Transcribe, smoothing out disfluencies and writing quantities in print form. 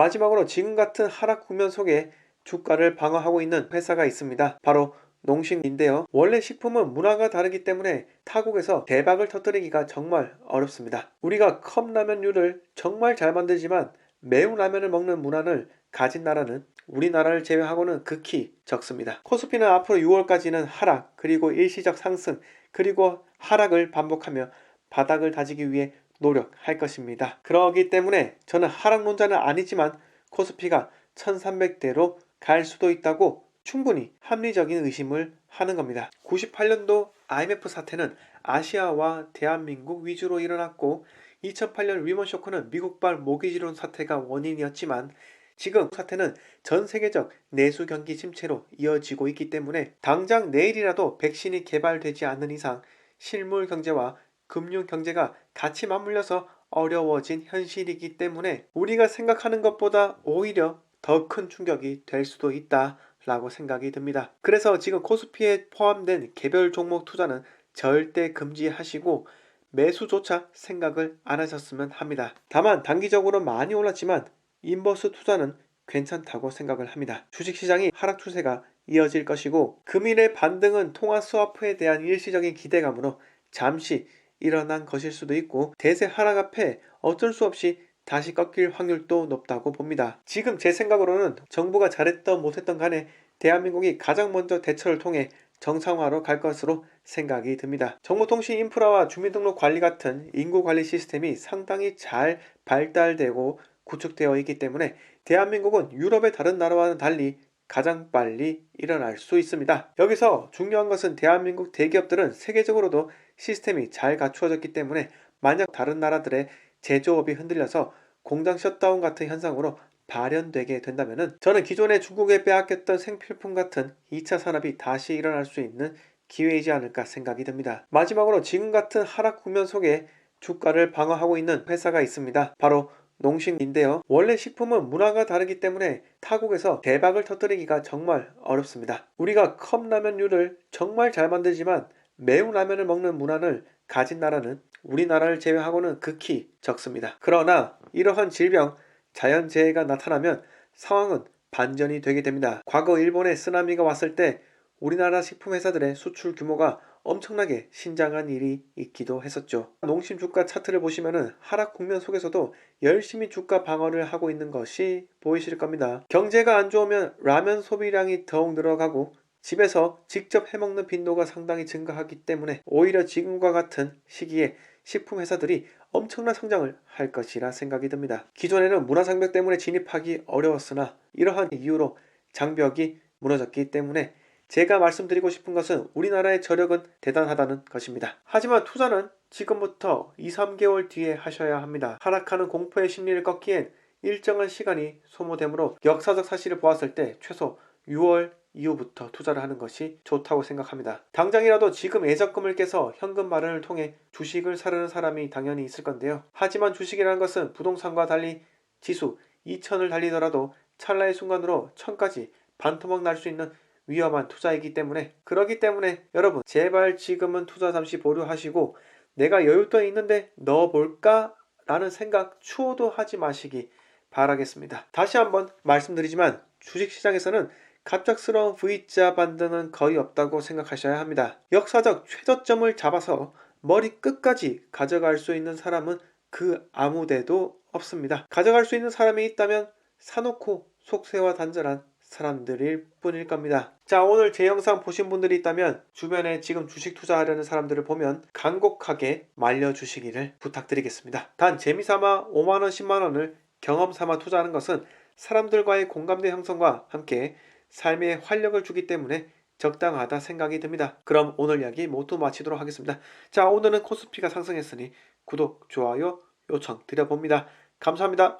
마지막으로 지금 같은 하락 국면 속에 주가를 방어하고 있는 회사가 있습니다. 바로 농심인데요. 원래 식품은 문화가 다르기 때문에 타국에서 대박을 터뜨리기가 정말 어렵습니다. 우리가 컵라면류를 정말 잘 만들지만 매운 라면을 먹는 문화를 가진 나라는 우리나라를 제외하고는 극히 적습니다. 코스피는 앞으로 6월까지는 하락, 그리고 일시적 상승, 그리고 하락을 반복하며 바닥을 다지기 위해 노력할 것입니다. 그러기 때문에 저는 하락론자는 아니지만 코스피가 1300대로 갈 수도 있다고 충분히 합리적인 의심을 하는 겁니다. 98년도 IMF 사태는 아시아와 대한민국 위주로 일어났고 2008년 리먼 쇼크는 미국발 모기지론 사태가 원인이었지만 지금 사태는 전 세계적 내수 경기 침체로 이어지고 있기 때문에 당장 내일이라도 백신이 개발되지 않는 이상 실물 경제와 금융 경제가 같이 맞물려서 어려워진 현실이기 때문에 우리가 생각하는 것보다 오히려 더 큰 충격이 될 수도 있다 라고 생각이 듭니다. 그래서 지금 코스피에 포함된 개별 종목 투자는 절대 금지하시고 매수조차 생각을 안 하셨으면 합니다. 다만 단기적으로 많이 올랐지만 인버스 투자는 괜찮다고 생각을 합니다. 주식시장이 하락 추세가 이어질 것이고 금일의 반등은 통화 스와프에 대한 일시적인 기대감으로 잠시 일어난 것일 수도 있고 대세 하락 앞에 어쩔 수 없이 다시 꺾일 확률도 높다고 봅니다. 지금 제 생각으로는 정부가 잘했던 못했던 간에 대한민국이 가장 먼저 대처를 통해 정상화로 갈 것으로 생각이 듭니다. 정보통신 인프라와 주민등록 관리 같은 인구관리 시스템이 상당히 잘 발달되고 구축되어 있기 때문에 대한민국은 유럽의 다른 나라와는 달리 가장 빨리 일어날 수 있습니다. 여기서 중요한 것은 대한민국 대기업들은 세계적으로도 시스템이 잘 갖추어졌기 때문에 만약 다른 나라들의 제조업이 흔들려서 공장 셧다운 같은 현상으로 발현되게 된다면 저는 기존에 중국에 빼앗겼던 생필품 같은 2차 산업이 다시 일어날 수 있는 기회이지 않을까 생각이 듭니다. 마지막으로 지금 같은 하락 국면 속에 주가를 방어하고 있는 회사가 있습니다. 바로 농심인데요. 원래 식품은 문화가 다르기 때문에 타국에서 대박을 터뜨리기가 정말 어렵습니다. 우리가 컵라면류를 정말 잘 만들지만 매운 라면을 먹는 문화를 가진 나라는 우리나라를 제외하고는 극히 적습니다. 그러나 이러한 질병, 자연재해가 나타나면 상황은 반전이 되게 됩니다. 과거 일본에 쓰나미가 왔을 때 우리나라 식품회사들의 수출 규모가 엄청나게 신장한 일이 있기도 했었죠. 농심 주가 차트를 보시면은 하락 국면 속에서도 열심히 주가 방어를 하고 있는 것이 보이실 겁니다. 경제가 안 좋으면 라면 소비량이 더욱 늘어가고 집에서 직접 해먹는 빈도가 상당히 증가하기 때문에 오히려 지금과 같은 시기에 식품회사들이 엄청난 성장을 할 것이라 생각이 듭니다. 기존에는 문화장벽 때문에 진입하기 어려웠으나 이러한 이유로 장벽이 무너졌기 때문에 제가 말씀드리고 싶은 것은 우리나라의 저력은 대단하다는 것입니다. 하지만 투자는 지금부터 2-3개월 뒤에 하셔야 합니다. 하락하는 공포의 심리를 꺾기엔 일정한 시간이 소모되므로 역사적 사실을 보았을 때 최소 6월 이후부터 투자를 하는 것이 좋다고 생각합니다. 당장이라도 지금 예적금을 깨서 현금 마련을 통해 주식을 사려는 사람이 당연히 있을 건데요. 하지만 주식이라는 것은 부동산과 달리 지수 2000을 달리더라도 찰나의 순간으로 1000까지 반토막 날 수 있는 위험한 투자이기 때문에 그러기 때문에 여러분 제발 지금은 투자 잠시 보류하시고 내가 여윳돈이 있는데 넣어볼까? 라는 생각 추호도 하지 마시기 바라겠습니다. 다시 한번 말씀드리지만 주식시장에서는 갑작스러운 V자 반등은 거의 없다고 생각하셔야 합니다. 역사적 최저점을 잡아서 머리 끝까지 가져갈 수 있는 사람은 그 아무데도 없습니다. 가져갈 수 있는 사람이 있다면 사놓고 속세와 단절한 사람들일 뿐일 겁니다. 자, 오늘 제 영상 보신 분들이 있다면 주변에 지금 주식 투자하려는 사람들을 보면 간곡하게 말려주시기를 부탁드리겠습니다. 단 재미삼아 5만원 10만원을 경험삼아 투자하는 것은 사람들과의 공감대 형성과 함께 삶에 활력을 주기 때문에 적당하다 생각이 듭니다. 그럼 오늘 이야기 모두 마치도록 하겠습니다. 자, 오늘은 코스피가 상승했으니 구독, 좋아요 요청 드려봅니다. 감사합니다.